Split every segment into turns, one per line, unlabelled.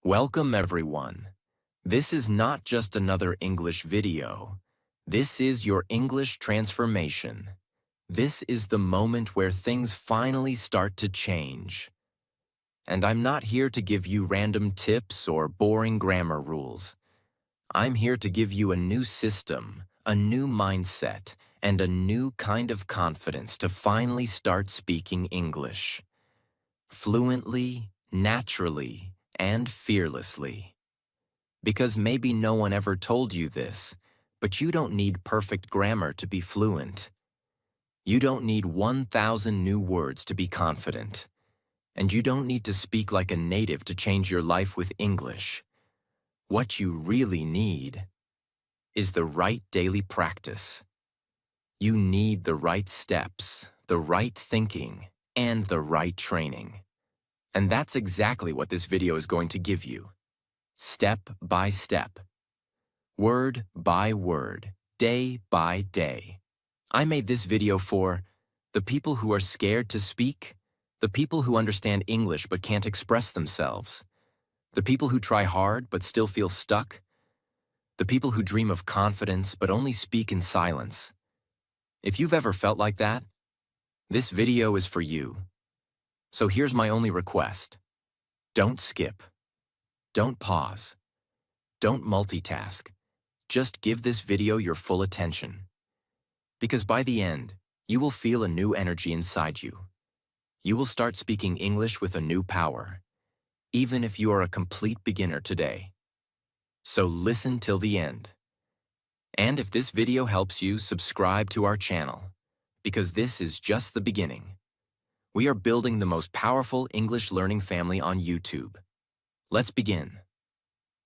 Welcome everyone. This is not just another English video. This is your English transformation. This is the moment where things finally start to change. And I'm not here to give you random tips or boring grammar rules. I'm here to give you a new system, a new mindset, and a new kind of confidence to finally start speaking English. Fluently, naturally, and fearlessly. Because maybe no one ever told you this, but you don't need perfect grammar to be fluent. You don't need 1,000 new words to be confident. And you don't need to speak like a native to change your life with English. What you really need is the right daily practice. You need the right steps, the right thinking, and the right training. And that's exactly what this video is going to give you. Step by step. Word by word, day by day. I made this video for the people who are scared to speak, the people who understand English but can't express themselves, the people who try hard but still feel stuck, the people who dream of confidence but only speak in silence. If you've ever felt like that, this video is for you. So here's my only request. Don't skip. Don't pause. Don't multitask. Just give this video your full attention. Because by the end, you will feel a new energy inside you. You will start speaking English with a new power, even if you are a complete beginner today. So listen till the end. And if this video helps you, subscribe to our channel, because this is just the beginning. We are building the most powerful English learning family on YouTube. Let's begin.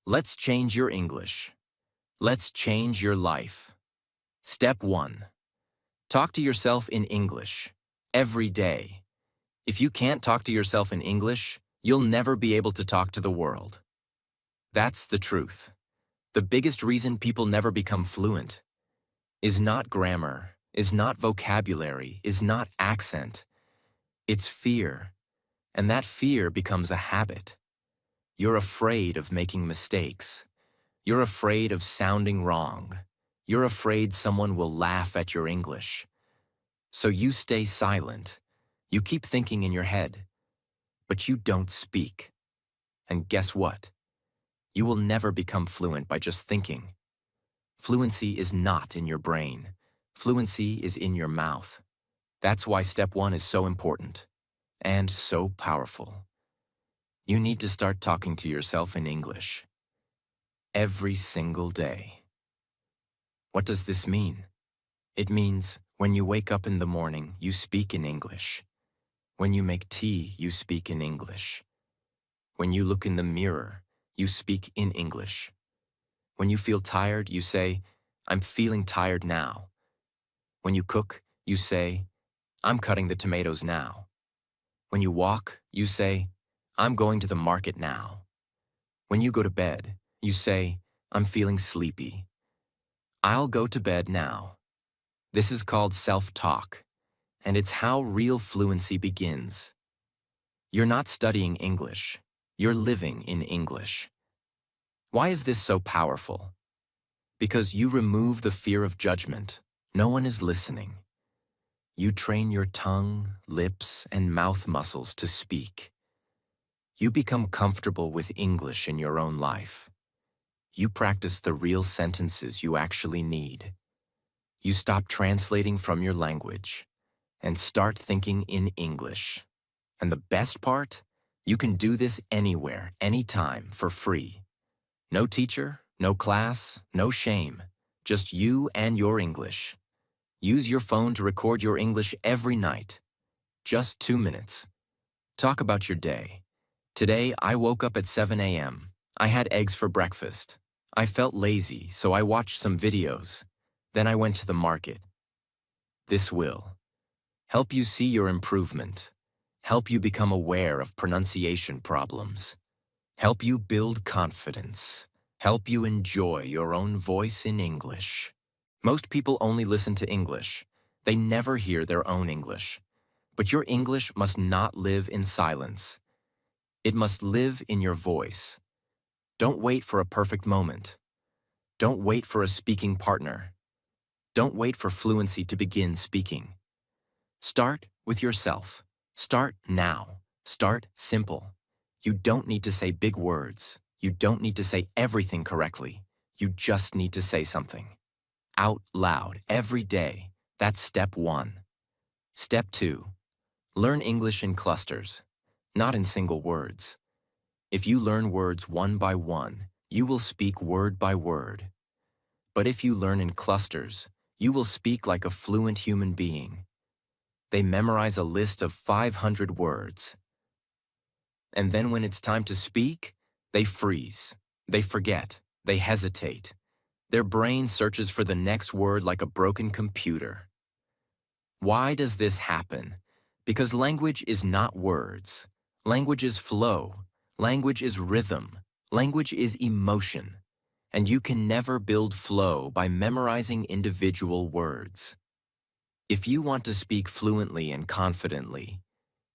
Let's change your English. Let's change your life. Step 1. Talk to yourself in English, every day. If you can't talk to yourself in English, you'll never be able to talk to the world. That's the truth. The biggest reason people never become fluent is not grammar, is not vocabulary, is not accent. It's fear, and that fear becomes a habit. You're afraid of making mistakes. You're afraid of sounding wrong. You're afraid someone will laugh at your English. So you stay silent. You keep thinking in your head, but you don't speak. And guess what? You will never become fluent by just thinking. Fluency is not in your brain. Fluency is in your mouth. That's why step 1 is so important and so powerful. You need to start talking to yourself in English every single day. What does this mean? It means when you wake up in the morning, you speak in English. When you make tea, you speak in English. When you look in the mirror, you speak in English. When you feel tired, you say, "I'm feeling tired now." When you cook, you say, "I'm cutting the tomatoes now." When you walk, you say, "I'm going to the market now." When you go to bed, you say, "I'm feeling sleepy. I'll go to bed now." This is called self-talk, and it's how real fluency begins. You're not studying English. You're living in English. Why is this so powerful? Because you remove the fear of judgment. No one is listening. You train your tongue, lips, and mouth muscles to speak. You become comfortable with English in your own life. You practice the real sentences you actually need. You stop translating from your language and start thinking in English. And the best part? You can do this anywhere, anytime, for free. No teacher, no class, no shame. Just you and your English. Use your phone to record your English every night. Just 2 minutes. Talk about your day. Today, I woke up at 7 a.m. I had eggs for breakfast. I felt lazy, so I watched some videos. Then I went to the market. This will help you see your improvement, help you become aware of pronunciation problems, help you build confidence, help you enjoy your own voice in English. Most people only listen to English. They never hear their own English. But your English must not live in silence. It must live in your voice. Don't wait for a perfect moment. Don't wait for a speaking partner. Don't wait for fluency to begin speaking. Start with yourself. Start now. Start simple. You don't need to say big words. You don't need to say everything correctly. You just need to say something. Out loud, every day. That's step 1. Step 2. Learn English in clusters, not in single words. If you learn words one by one, you will speak word by word. But if you learn in clusters, you will speak like a fluent human being. They memorize a list of 500 words. And then when it's time to speak, they freeze. They forget. They hesitate. Their brain searches for the next word like a broken computer. Why does this happen? Because language is not words. Language is flow. Language is rhythm. Language is emotion. And you can never build flow by memorizing individual words. If you want to speak fluently and confidently,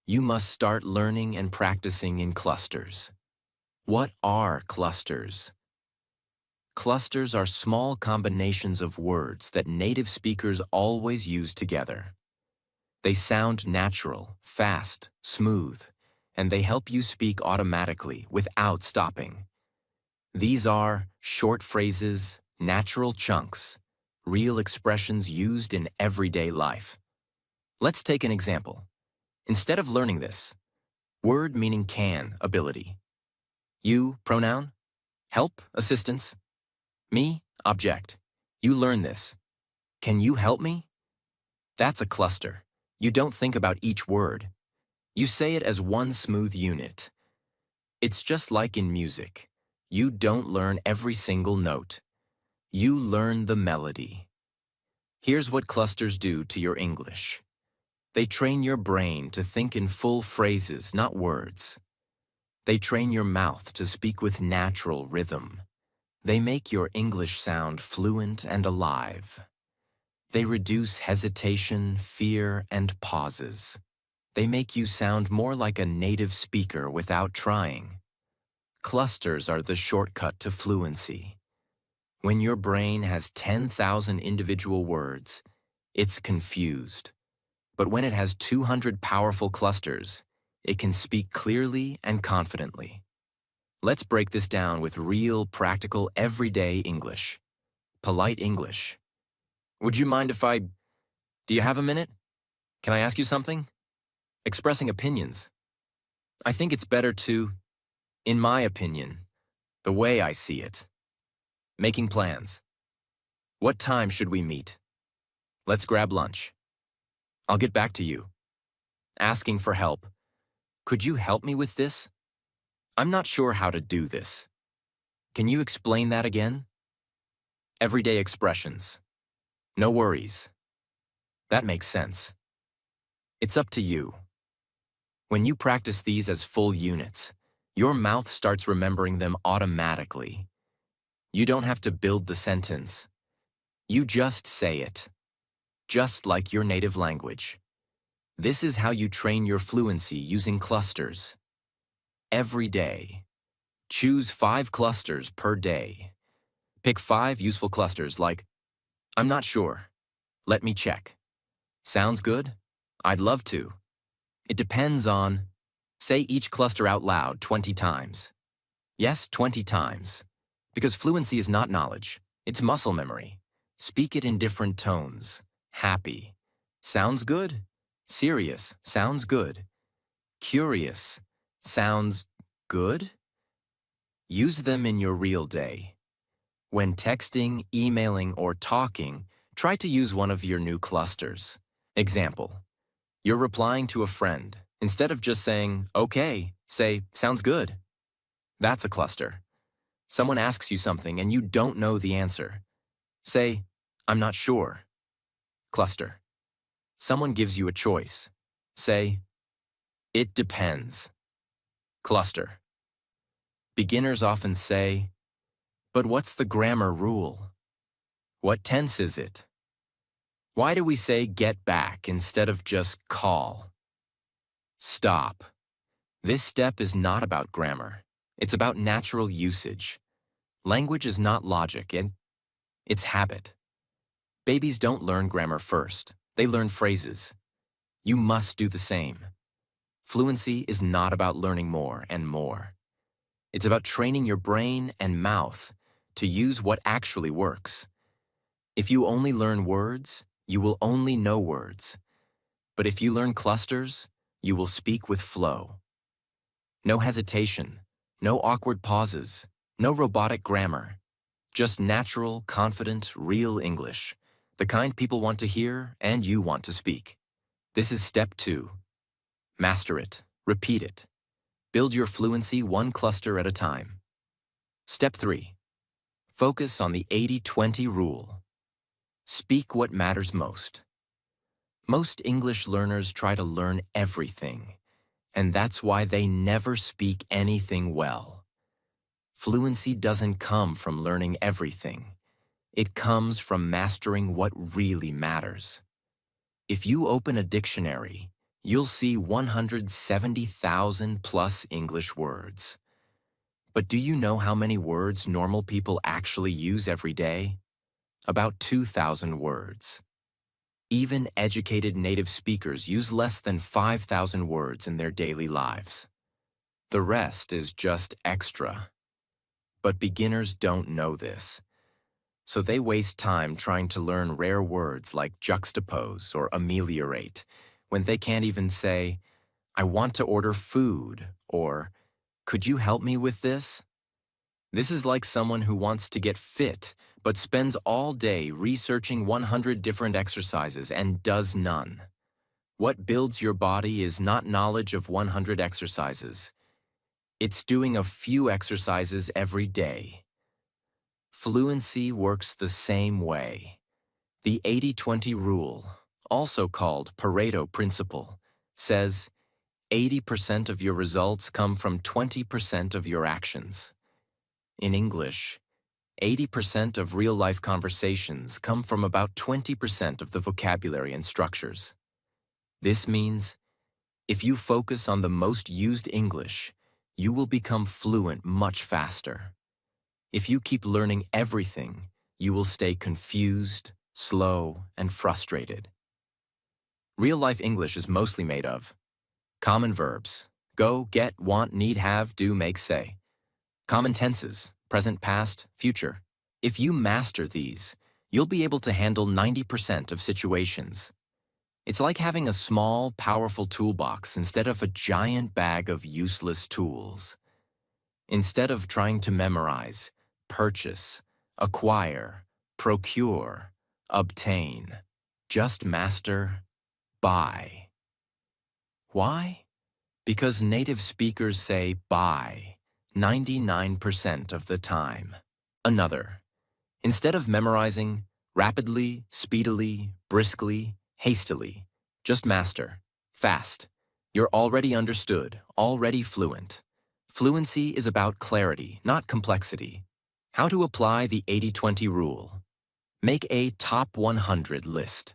you must start learning and practicing in clusters. What are clusters? Clusters are small combinations of words that native speakers always use together. They sound natural, fast, smooth, and they help you speak automatically without stopping. These are short phrases, natural chunks, real expressions used in everyday life. Let's take an example. Instead of learning this, word meaning can, ability. You, pronoun. Help, assistance. Me, object. You learn this. Can you help me? That's a cluster. You don't think about each word. You say it as one smooth unit. It's just like in music. You don't learn every single note. You learn the melody. Here's what clusters do to your English. They train your brain to think in full phrases, not words. They train your mouth to speak with natural rhythm. They make your English sound fluent and alive. They reduce hesitation, fear, and pauses. They make you sound more like a native speaker without trying. Clusters are the shortcut to fluency. When your brain has 10,000 individual words, it's confused. But when it has 200 powerful clusters, it can speak clearly and confidently. Let's break this down with real, practical, everyday English. Polite English. Would you mind if I... Do you have a minute? Can I ask you something? Expressing opinions. I think it's better to, in my opinion, the way I see it. Making plans. What time should we meet? Let's grab lunch. I'll get back to you. Asking for help. Could you help me with this? I'm not sure how to do this. Can you explain that again? Everyday expressions. No worries. That makes sense. It's up to you. When you practice these as full units, your mouth starts remembering them automatically. You don't have to build the sentence. You just say it. Just like your native language. This is how you train your fluency using clusters. Every day. Choose 5 clusters per day. Pick 5 useful clusters like, I'm not sure. Let me check. Sounds good? I'd love to. It depends on... Say each cluster out loud 20 times. Yes, 20 times. Because fluency is not knowledge. It's muscle memory. Speak it in different tones. Happy. Sounds good. Serious. Sounds good. Curious. Sounds good. Use them in your real day. When texting, emailing, or talking, try to use one of your new clusters. Example. You're replying to a friend. Instead of just saying, okay, say, sounds good. That's a cluster. Someone asks you something and you don't know the answer. Say, I'm not sure. Cluster. Someone gives you a choice. Say, it depends. Cluster. Beginners often say, but what's the grammar rule? What tense is it? Why do we say get back instead of just call? Stop. This step is not about grammar. It's about natural usage. Language is not logic, it's habit. Babies don't learn grammar first. They learn phrases. You must do the same. Fluency is not about learning more and more. It's about training your brain and mouth to use what actually works. If you only learn words, you will only know words. But if you learn clusters, you will speak with flow. No hesitation, no awkward pauses, no robotic grammar. Just natural, confident, real English. The kind people want to hear and you want to speak. This is step 2. Master it. Repeat it. Build your fluency one cluster at a time. Step 3. Focus on the 80-20 rule. Speak what matters most. Most English learners try to learn everything, and that's why they never speak anything well. Fluency doesn't come from learning everything. It comes from mastering what really matters. If you open a dictionary, you'll see 170,000 plus English words. But do you know how many words normal people actually use every day? About 2,000 words. Even educated native speakers use less than 5,000 words in their daily lives. The rest is just extra. But beginners don't know this. So they waste time trying to learn rare words like juxtapose or ameliorate, when they can't even say, "I want to order food," or "Could you help me with this?" This is like someone who wants to get fit, but spends all day researching 100 different exercises and does none. What builds your body is not knowledge of 100 exercises. It's doing a few exercises every day. Fluency works the same way. The 80-20 rule, also called Pareto principle, says 80% of your results come from 20% of your actions. In English, 80% of real-life conversations come from about 20% of the vocabulary and structures. This means, if you focus on the most used English, you will become fluent much faster. If you keep learning everything, you will stay confused, slow, and frustrated. Real-life English is mostly made of common verbs: go, get, want, need, have, do, make, say. Common tenses: present, past, future. If you master these, you'll be able to handle 90% of situations. It's like having a small, powerful toolbox instead of a giant bag of useless tools. Instead of trying to memorize, purchase, acquire, procure, obtain, just master, buy. Why? Because native speakers say buy 99% of the time. Another. Instead of memorizing rapidly, speedily, briskly, hastily, just master, fast. You're already understood, already fluent. Fluency is about clarity, not complexity. How to apply the 80-20 rule. Make a top 100 list.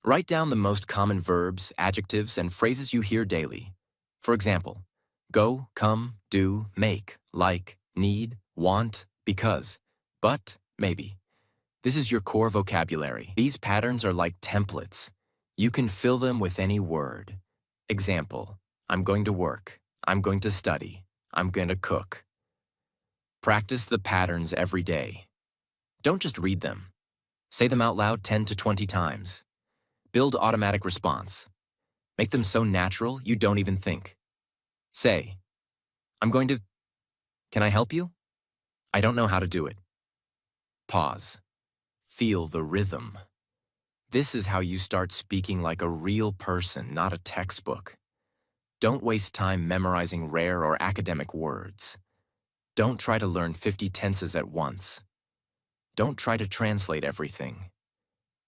Write down the most common verbs, adjectives, and phrases you hear daily. For example, go, come, do, make, like, need, want, because, but, maybe. This is your core vocabulary. These patterns are like templates. You can fill them with any word. Example, I'm going to work. I'm going to study. I'm going to cook. Practice the patterns every day. Don't just read them. Say them out loud 10 to 20 times. Build automatic response. Make them so natural you don't even think. Say, can I help you? I don't know how to do it. Pause. Feel the rhythm. This is how you start speaking like a real person, not a textbook. Don't waste time memorizing rare or academic words. Don't try to learn 50 tenses at once. Don't try to translate everything.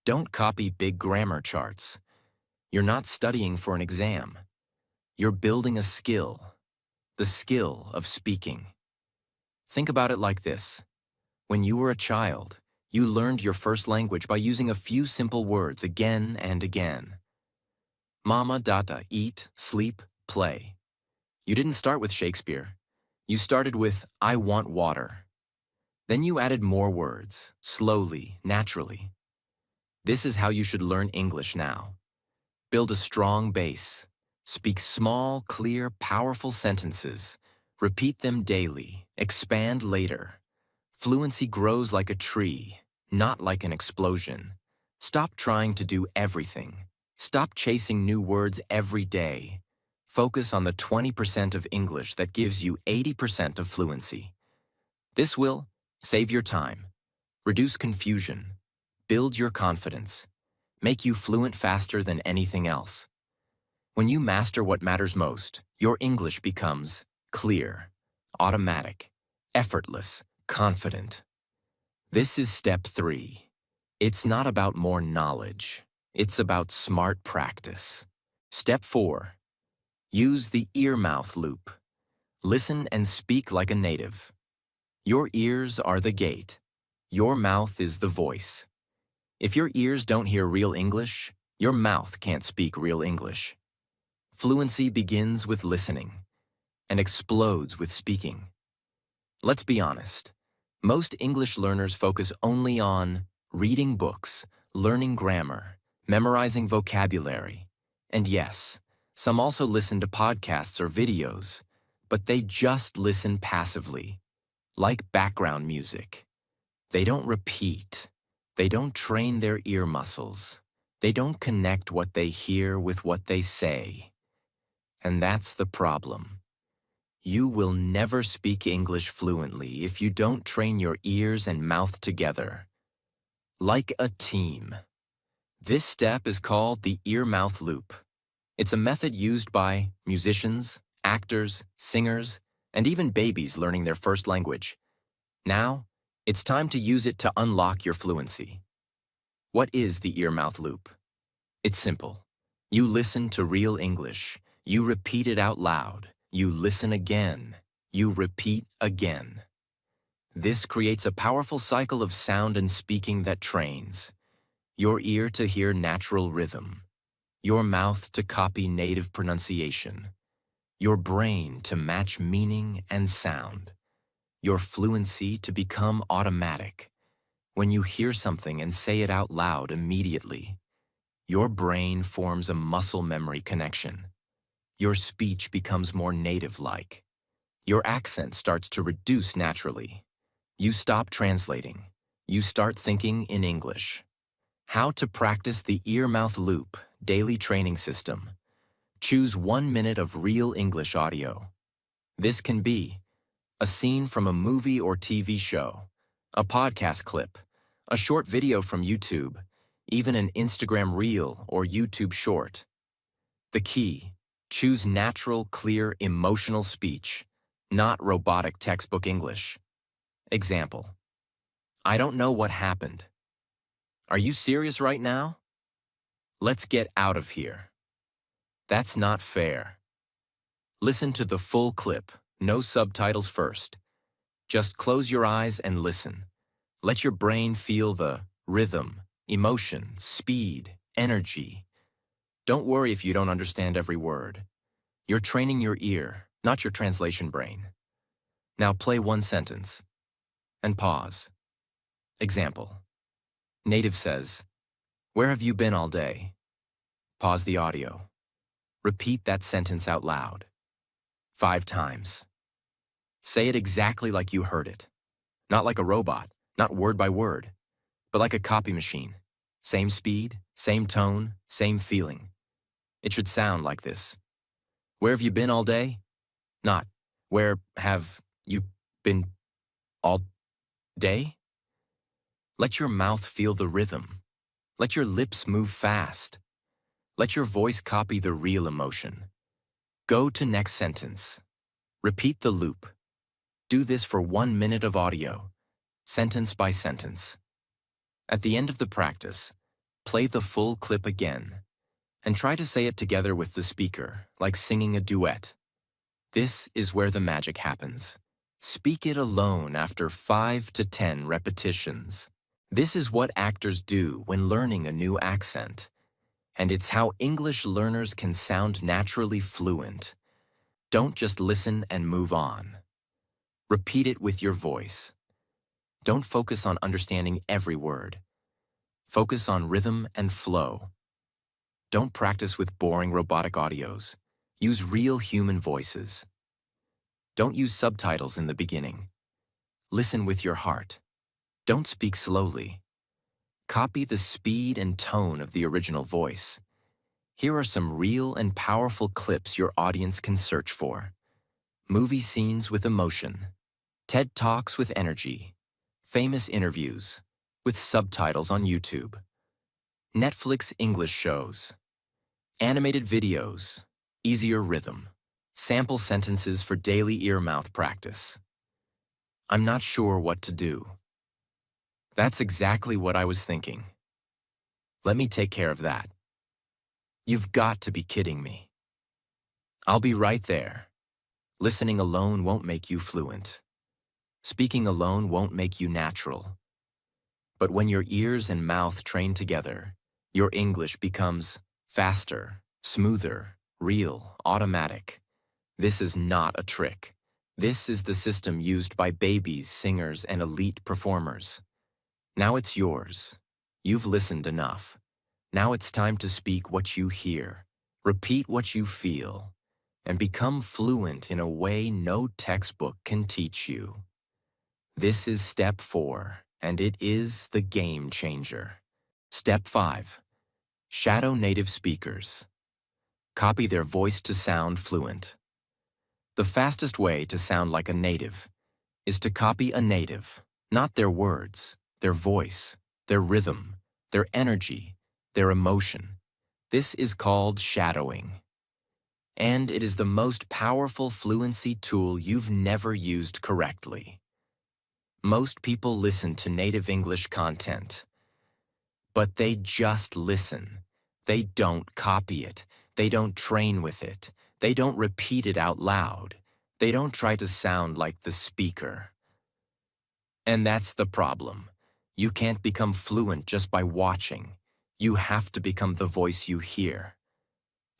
Don't copy big grammar charts. You're not studying for an exam. You're building a skill, the skill of speaking. Think about it like this. When you were a child, you learned your first language by using a few simple words again and again. Mama, data, eat, sleep, play. You didn't start with Shakespeare. You started with, I want water. Then you added more words, slowly, naturally. This is how you should learn English now. Build a strong base. Speak small, clear, powerful sentences. Repeat them daily. Expand later. Fluency grows like a tree, not like an explosion. Stop trying to do everything. Stop chasing new words every day. Focus on the 20% of English that gives you 80% of fluency. This will save your time, reduce confusion, build your confidence, make you fluent faster than anything else. When you master what matters most, your English becomes clear, automatic, effortless, confident. This is step 3. It's not about more knowledge. It's about smart practice. Step 4. Use the ear-mouth loop. Listen and speak like a native. Your ears are the gate. Your mouth is the voice. If your ears don't hear real English, your mouth can't speak real English. Fluency begins with listening and explodes with speaking. Let's be honest. Most English learners focus only on reading books, learning grammar, memorizing vocabulary. And yes, some also listen to podcasts or videos, but they just listen passively, like background music. They don't repeat. They don't train their ear muscles. They don't connect what they hear with what they say. And that's the problem. You will never speak English fluently if you don't train your ears and mouth together. Like a team. This step is called the ear-mouth loop. It's a method used by musicians, actors, singers, and even babies learning their first language. Now, it's time to use it to unlock your fluency. What is the ear-mouth loop? It's simple. You listen to real English. You repeat it out loud. You listen again. You repeat again. This creates a powerful cycle of sound and speaking that trains your ear to hear natural rhythm, your mouth to copy native pronunciation, your brain to match meaning and sound, your fluency to become automatic. When you hear something and say it out loud immediately, your brain forms a muscle memory connection. Your speech becomes more native-like. Your accent starts to reduce naturally. You stop translating. You start thinking in English. How to practice the ear-mouth loop daily training system. Choose 1 minute of real English audio. This can be a scene from a movie or TV show, a podcast clip, a short video from YouTube, even an Instagram reel or YouTube short. The key: choose natural, clear, emotional speech, not robotic textbook English. Example: I don't know what happened. Are you serious right now? Let's get out of here. That's not fair. Listen to the full clip, no subtitles first. Just close your eyes and listen. Let your brain feel the rhythm, emotion, speed, energy. Don't worry if you don't understand every word. You're training your ear, not your translation brain. Now play one sentence and pause. Example: Native says, "Where have you been all day?" Pause the audio. Repeat that sentence out loud. 5 times. Say it exactly like you heard it. Not like a robot, not word by word, but like a copy machine. Same speed, same tone, same feeling. It should sound like this. Where have you been all day? Not, where have you been all day? Let your mouth feel the rhythm. Let your lips move fast. Let your voice copy the real emotion. Go to next sentence. Repeat the loop. Do this for 1 minute of audio, sentence by sentence. At the end of the practice, play the full clip again and try to say it together with the speaker, like singing a duet. This is where the magic happens. Speak it alone after 5 to 10 repetitions. This is what actors do when learning a new accent. And it's how English learners can sound naturally fluent. Don't just listen and move on. Repeat it with your voice. Don't focus on understanding every word. Focus on rhythm and flow. Don't practice with boring robotic audios. Use real human voices. Don't use subtitles in the beginning. Listen with your heart. Don't speak slowly. Copy the speed and tone of the original voice. Here are some real and powerful clips your audience can search for. Movie scenes with emotion. TED Talks with energy. Famous interviews with subtitles on YouTube. Netflix English shows. Animated videos. Easier rhythm. Sample sentences for daily ear-mouth practice. I'm not sure what to do. That's exactly what I was thinking. Let me take care of that. You've got to be kidding me. I'll be right there. Listening alone won't make you fluent. Speaking alone won't make you natural. But when your ears and mouth train together, your English becomes faster, smoother, real, automatic. This is not a trick. This is the system used by babies, singers, and elite performers. Now it's yours. You've listened enough. Now it's time to speak what you hear, repeat what you feel, and become fluent in a way no textbook can teach you. This is step 4, and it is the game changer. Step 5. Shadow native speakers. Copy their voice to sound fluent. The fastest way to sound like a native is to copy a native, not their words, their voice, their rhythm, their energy, their emotion. This is called shadowing. And it is the most powerful fluency tool you've never used correctly. Most people listen to native English content, but they just listen. They don't copy it. They don't train with it. They don't repeat it out loud. They don't try to sound like the speaker. And that's the problem. You can't become fluent just by watching. You have to become the voice you hear.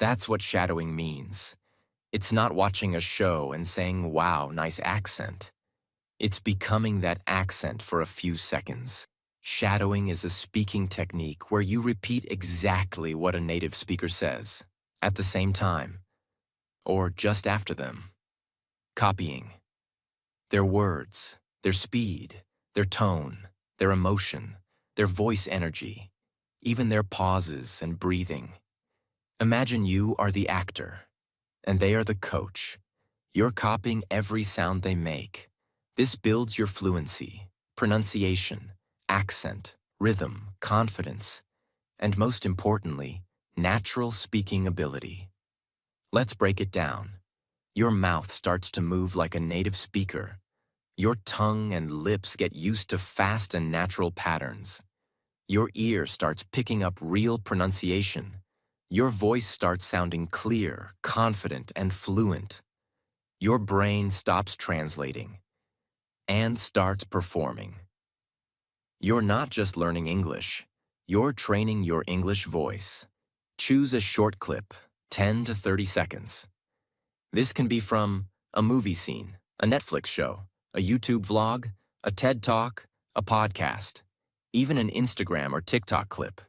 That's what shadowing means. It's not watching a show and saying, "Wow, nice accent." It's becoming that accent for a few seconds. Shadowing is a speaking technique where you repeat exactly what a native speaker says, at the same time, or just after them. Copying. Their words, their speed, their tone, their emotion, their voice energy, even their pauses and breathing. Imagine you are the actor, and they are the coach. You're copying every sound they make. This builds your fluency, pronunciation, accent, rhythm, confidence, and most importantly, natural speaking ability. Let's break it down. Your mouth starts to move like a native speaker. Your tongue and lips get used to fast and natural patterns. Your ear starts picking up real pronunciation. Your voice starts sounding clear, confident, and fluent. Your brain stops translating and starts performing. You're not just learning English. You're training your English voice. Choose a short clip, 10 to 30 seconds. This can be from a movie scene, a Netflix show, a YouTube vlog, a TED Talk, a podcast, even an Instagram or TikTok clip.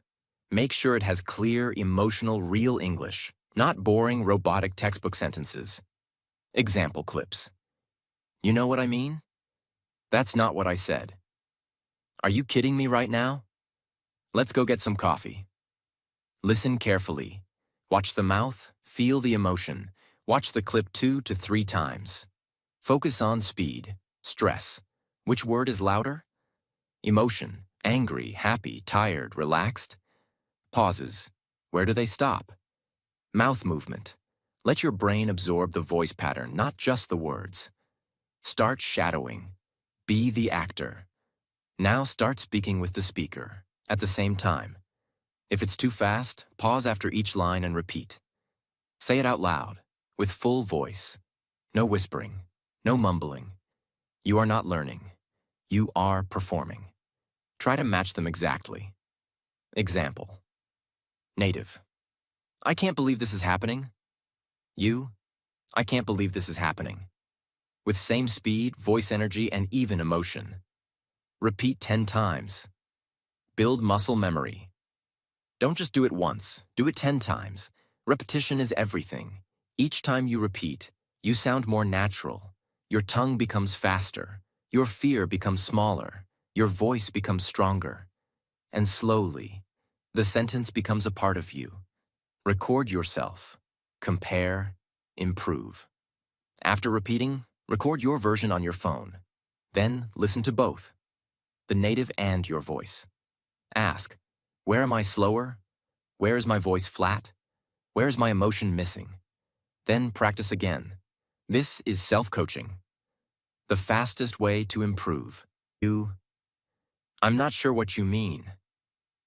Make sure it has clear, emotional, real English, not boring, robotic textbook sentences. Example clips. You know what I mean? That's not what I said. Are you kidding me right now? Let's go get some coffee. Listen carefully. Watch the mouth, feel the emotion. Watch the clip 2 to 3 times. Focus on speed, stress. Which word is louder? Emotion, angry, happy, tired, relaxed. Pauses. Where do they stop? Mouth movement. Let your brain absorb the voice pattern, not just the words. Start shadowing. Be the actor. Now start speaking with the speaker, at the same time. If it's too fast, pause after each line and repeat. Say it out loud, with full voice. No whispering, no mumbling. You are not learning. You are performing. Try to match them exactly. Example. Native. I can't believe this is happening. You. I can't believe this is happening. with same speed, voice energy, and even emotion. Repeat 10 times. Build muscle memory. Don't just do it once, do it 10 times. Repetition is everything. Each time you repeat, you sound more natural. Your tongue becomes faster. Your fear becomes smaller. Your voice becomes stronger. And slowly, the sentence becomes a part of you. Record yourself. Compare. Improve. After repeating, record your version on your phone. Then listen to both, the native and your voice. Ask, where am I slower? Where is my voice flat? Where is my emotion missing? Then practice again. This is self-coaching. The fastest way to improve. I'm not sure what you mean.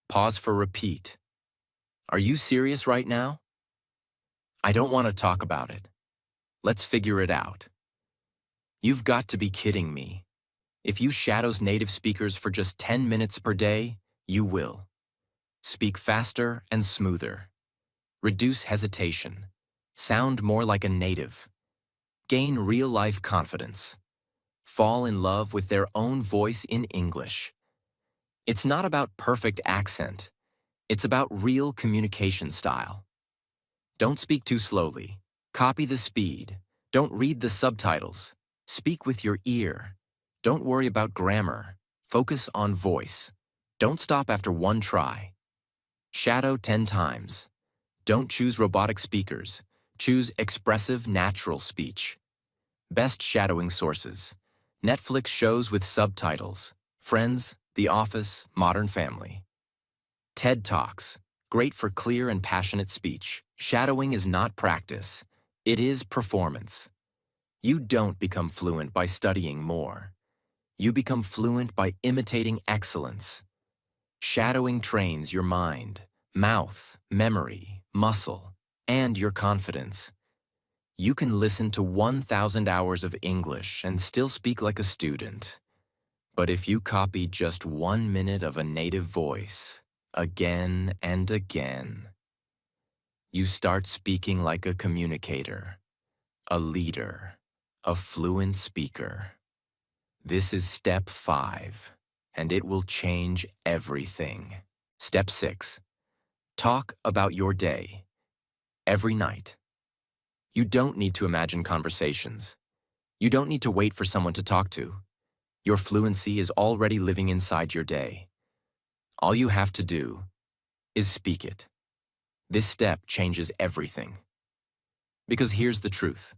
Pause for repeat. Are you serious right now? I don't want to talk about it. Let's figure it out. You've got to be kidding me. If you shadows native speakers for just 10 minutes per day, you will. Speak faster and smoother. Reduce hesitation. Sound more like a native. Gain real-life confidence. Fall in love with their own voice in English. It's not about perfect accent. It's about real communication style. Don't speak too slowly. Copy the speed. Don't read the subtitles. Speak with your ear. Don't worry about grammar. Focus on voice. Don't stop after one try. Shadow 10 times. Don't choose robotic speakers. Choose expressive, natural speech. Best shadowing sources. Netflix shows with subtitles. Friends, The Office, Modern Family. TED Talks. Great for clear and passionate speech. Shadowing is not practice. It is performance. You don't become fluent by studying more. You become fluent by imitating excellence. Shadowing trains your mind, mouth, memory, muscle, and your confidence. You can listen to 1,000 hours of English and still speak like a student. But if you copy just 1 minute of a native voice, again and again, you start speaking like a communicator, a leader, a fluent speaker. This is step 5, and it will change everything. Step 6. Talk about your day. Every night. You don't need to imagine conversations. You don't need to wait for someone to talk to. Your fluency is already living inside your day. All you have to do is speak it. This step changes everything. Because here's the truth.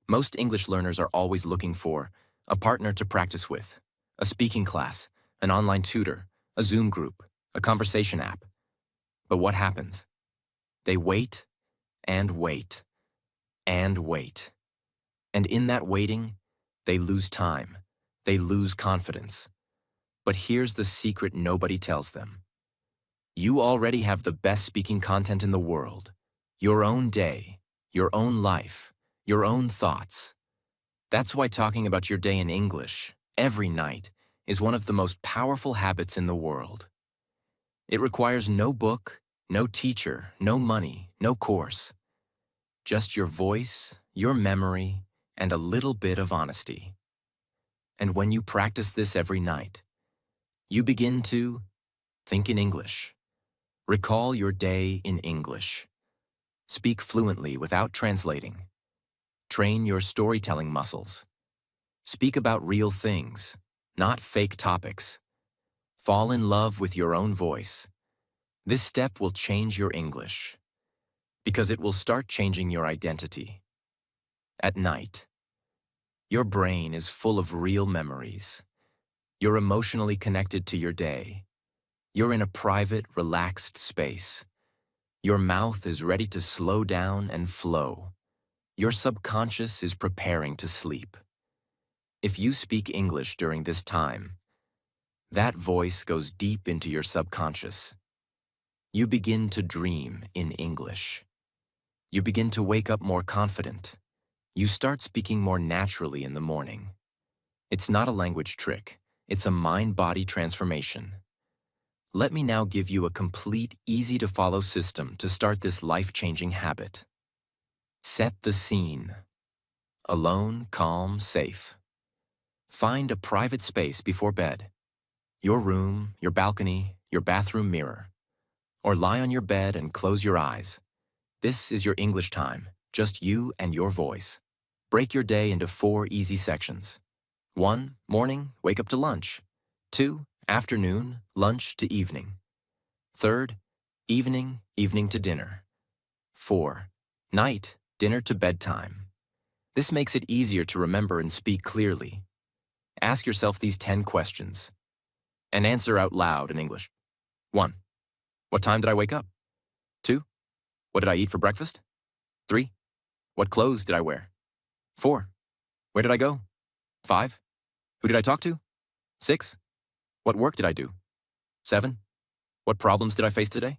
Most English learners are always looking for a partner to practice with, a speaking class, an online tutor, a Zoom group, a conversation app. But what happens? They wait and wait and wait. And in that waiting, they lose time. They lose confidence. But here's the secret nobody tells them. You already have the best speaking content in the world. Your own day, your own life, your own thoughts. That's why talking about your day in English, every night, is one of the most powerful habits in the world. It requires no book, no teacher, no money, no course. Just your voice, your memory, and a little bit of honesty. And when you practice this every night, you begin to think in English. Recall your day in English. Speak fluently without translating. Train your storytelling muscles. Speak about real things, not fake topics. Fall in love with your own voice. This step will change your English, because it will start changing your identity. At night, your brain is full of real memories. You're emotionally connected to your day. You're in a private, relaxed space. Your mouth is ready to slow down and flow. Your subconscious is preparing to sleep. If you speak English during this time, that voice goes deep into your subconscious. You begin to dream in English. You begin to wake up more confident. You start speaking more naturally in the morning. It's not a language trick. It's a mind-body transformation. Let me now give you a complete, easy-to-follow system to start this life-changing habit. Set the scene. alone, calm, safe. Find a private space before bed. Your room, your balcony, your bathroom mirror. Or lie on your bed and close your eyes. This is your English time, just you and your voice. Break your day into 4 easy sections. 1. Morning, wake up to lunch. 2. Afternoon, lunch to evening. 3. Evening, evening to dinner. 4. Night, dinner to bedtime. This makes it easier to remember and speak clearly. Ask yourself these 10 questions and answer out loud in English. 1. What time did I wake up? 2. What did I eat for breakfast? 3. What clothes did I wear? 4. Where did I go? 5. Who did I talk to? 6. What work did I do? 7. What problems did I face today?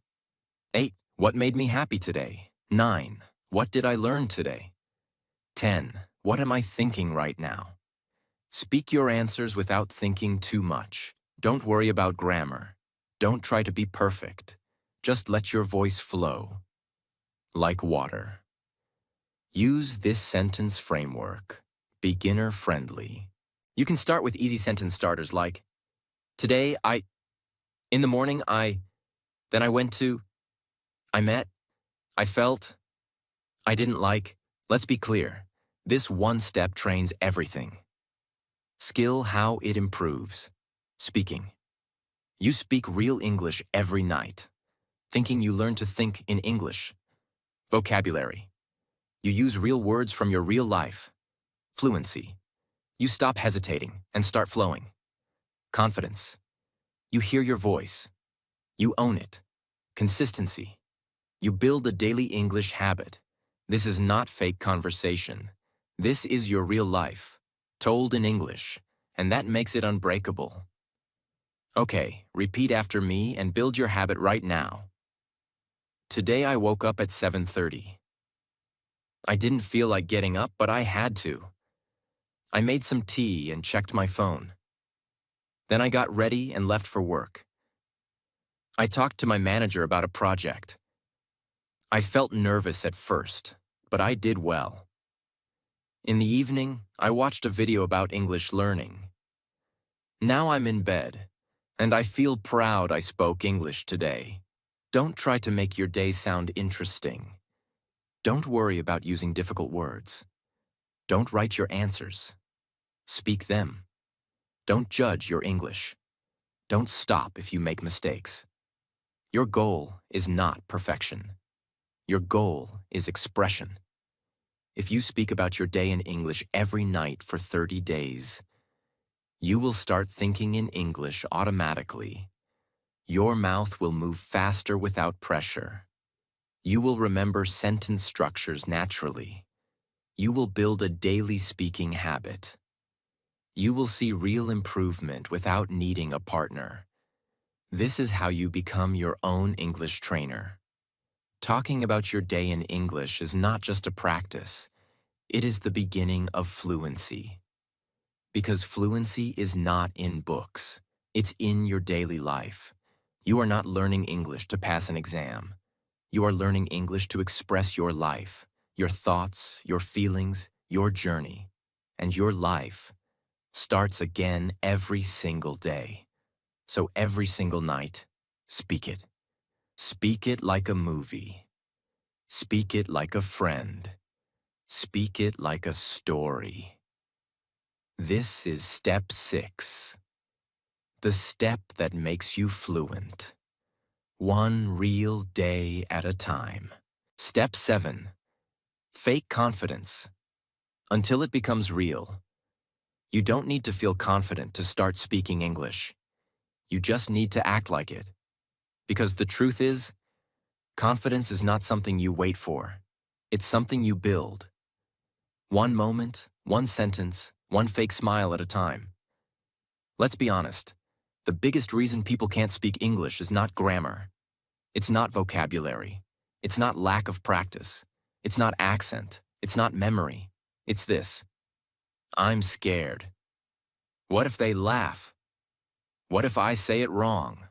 8. What made me happy today? 9. What did I learn today? 10. What am I thinking right now? Speak your answers without thinking too much. Don't worry about grammar. Don't try to be perfect. Just let your voice flow. Like water. Use this sentence framework. Beginner friendly. You can start with easy sentence starters like, today in the morning then I went to, I met, I felt, I didn't like. Let's be clear. This one step trains everything. Skill how it improves. Speaking. You speak real English every night. Thinking you learn to think in English. Vocabulary. You use real words from your real life. Fluency. You stop hesitating and start flowing. Confidence. You hear your voice. You own it. Consistency. You build a daily English habit. This is not fake conversation. This is your real life, told in English, and that makes it unbreakable. Okay, repeat after me and build your habit right now. Today I woke up at 7:30. I didn't feel like getting up, but I had to. I made some tea and checked my phone. Then I got ready and left for work. I talked to my manager about a project. I felt nervous at first, but I did well. In the evening, I watched a video about English learning. Now I'm in bed, and I feel proud I spoke English today. Don't try to make your day sound interesting. Don't worry about using difficult words. Don't write your answers. Speak them. Don't judge your English. Don't stop if you make mistakes. Your goal is not perfection. Your goal is expression. If you speak about your day in English every night for 30 days, you will start thinking in English automatically. Your mouth will move faster without pressure. You will remember sentence structures naturally. You will build a daily speaking habit. You will see real improvement without needing a partner. This is how you become your own English trainer. Talking about your day in English is not just a practice. It is the beginning of fluency. Because fluency is not in books. It's in your daily life. You are not learning English to pass an exam. You are learning English to express your life, your thoughts, your feelings, your journey. And your life starts again every single day. So every single night, speak it. Speak it like a movie. Speak it like a friend. Speak it like a story. This is step 6. The step that makes you fluent. One real day at a time. Step 7. Fake confidence. Until it becomes real. You don't need to feel confident to start speaking English. You just need to act like it. Because the truth is, confidence is not something you wait for. It's something you build. One moment, one sentence, one fake smile at a time. Let's be honest. The biggest reason people can't speak English is not grammar. It's not vocabulary. It's not lack of practice. It's not accent. It's not memory. It's this. I'm scared. What if they laugh? What if I say it wrong?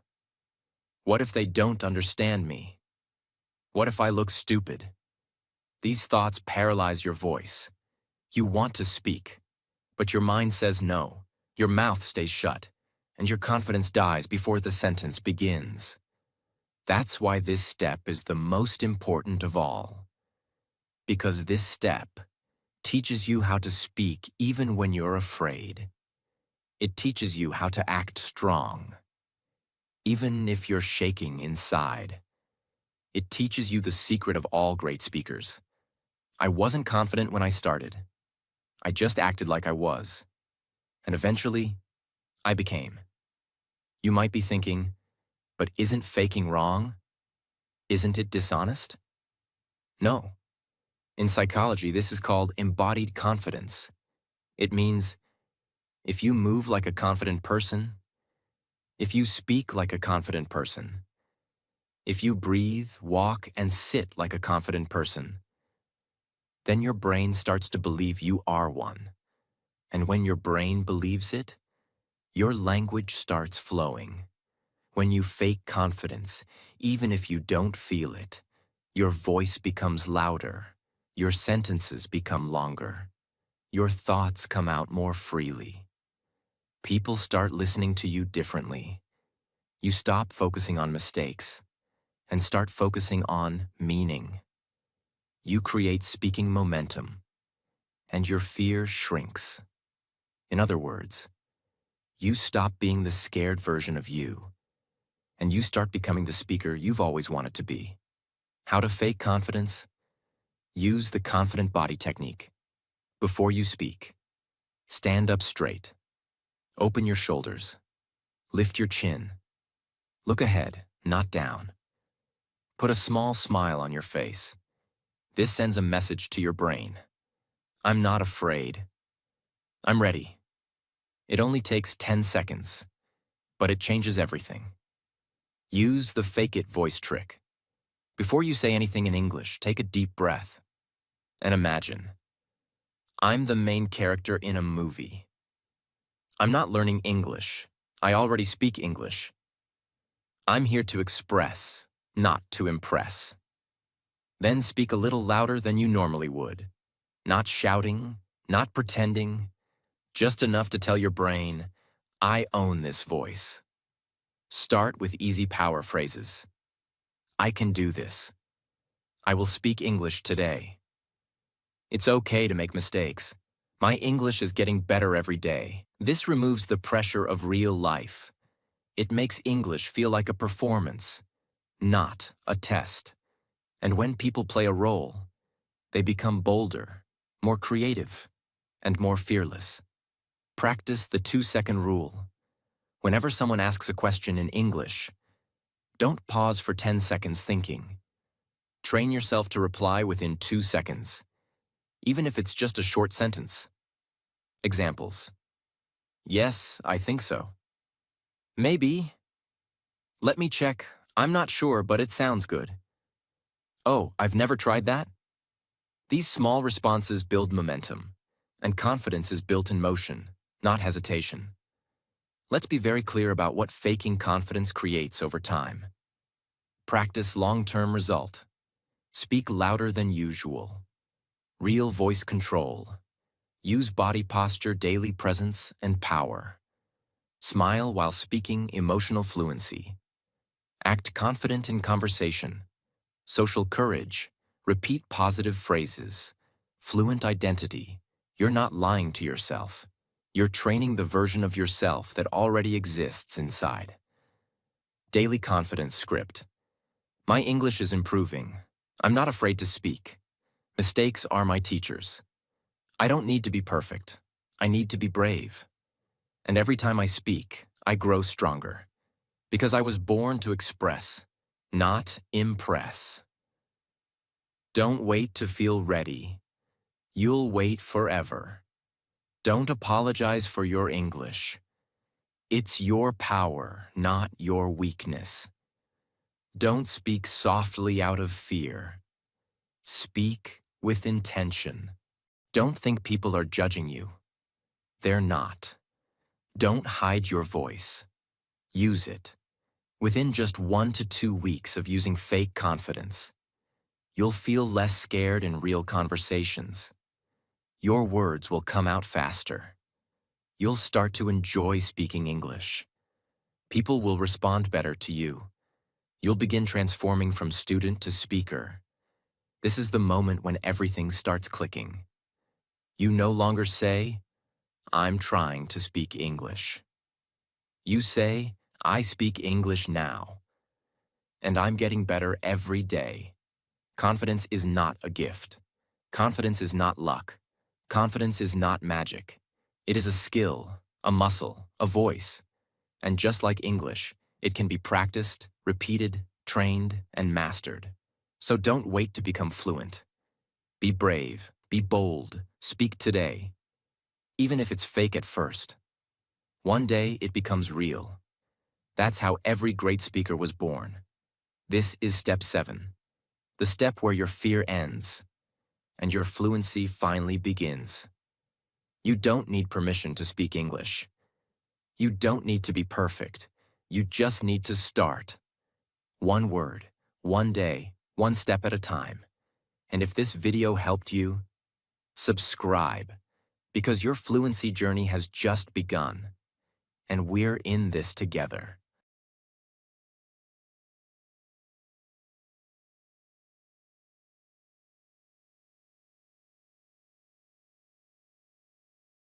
What if they don't understand me? What if I look stupid? These thoughts paralyze your voice. You want to speak, but your mind says no, your mouth stays shut, and your confidence dies before the sentence begins. That's why this step is the most important of all. Because this step teaches you how to speak even when you're afraid. It teaches you how to act strong, even if you're shaking inside. It teaches you the secret of all great speakers. I wasn't confident when I started. I just acted like I was. And eventually, I became. You might be thinking, but isn't faking wrong? Isn't it dishonest? No. In psychology, this is called embodied confidence. It means if you move like a confident person, if you speak like a confident person, if you breathe, walk, and sit like a confident person, then your brain starts to believe you are one. And when your brain believes it, your language starts flowing. When you fake confidence, even if you don't feel it, your voice becomes louder, your sentences become longer, your thoughts come out more freely. People start listening to you differently. You stop focusing on mistakes and start focusing on meaning. You create speaking momentum, and your fear shrinks. In other words, you stop being the scared version of you, and you start becoming the speaker you've always wanted to be. How to fake confidence? Use the confident body technique. Before you speak, stand up straight. Open your shoulders. Lift your chin. Look ahead, not down. Put a small smile on your face. This sends a message to your brain. I'm not afraid. I'm ready. It only takes 10 seconds, but it changes everything. Use the fake it voice trick. Before you say anything in English, take a deep breath and imagine, I'm the main character in a movie. I'm not learning English. I already speak English. I'm here to express, not to impress. Then speak a little louder than you normally would. Not shouting, not pretending, just enough to tell your brain, I own this voice. Start with easy power phrases. I can do this. I will speak English today. It's okay to make mistakes. My English is getting better every day. This removes the pressure of real life. It makes English feel like a performance, not a test. And when people play a role, they become bolder, more creative, and more fearless. Practice the 2-second rule. Whenever someone asks a question in English, don't pause for 10 seconds thinking. Train yourself to reply within 2 seconds, even if it's just a short sentence. Examples. Yes, I think so. Maybe. Let me check. I'm not sure, but it sounds good. Oh, I've never tried that? These small responses build momentum, and confidence is built in motion, not hesitation. Let's be very clear about what faking confidence creates over time. Practice long-term result. Speak louder than usual. Real voice control. Use body posture, daily presence, and power. Smile while speaking, emotional fluency. Act confident in conversation. Social courage. Repeat positive phrases. Fluent identity. You're not lying to yourself. You're training the version of yourself that already exists inside. Daily confidence script. My English is improving. I'm not afraid to speak. Mistakes are my teachers. I don't need to be perfect. I need to be brave. And every time I speak, I grow stronger. Because I was born to express, not impress. Don't wait to feel ready. You'll wait forever. Don't apologize for your English. It's your power, not your weakness. Don't speak softly out of fear. Speak with intention. Don't think people are judging you. They're not. Don't hide your voice. Use it. Within just 1 to 2 weeks of using fake confidence, you'll feel less scared in real conversations. Your words will come out faster. You'll start to enjoy speaking English. People will respond better to you. You'll begin transforming from student to speaker. This is the moment when everything starts clicking. You no longer say, "I'm trying to speak English." You say, "I speak English now, and I'm getting better every day." Confidence is not a gift. Confidence is not luck. Confidence is not magic. It is a skill, a muscle, a voice. And just like English, it can be practiced, repeated, trained, and mastered. So don't wait to become fluent. Be brave, be bold, speak today. Even if it's fake at first. One day it becomes real. That's how every great speaker was born. This is step 7. The step where your fear ends and your fluency finally begins. You don't need permission to speak English. You don't need to be perfect. You just need to start. One word, one day, one step at a time. And if this video helped you, subscribe, because your fluency journey has just begun. And we're in this together.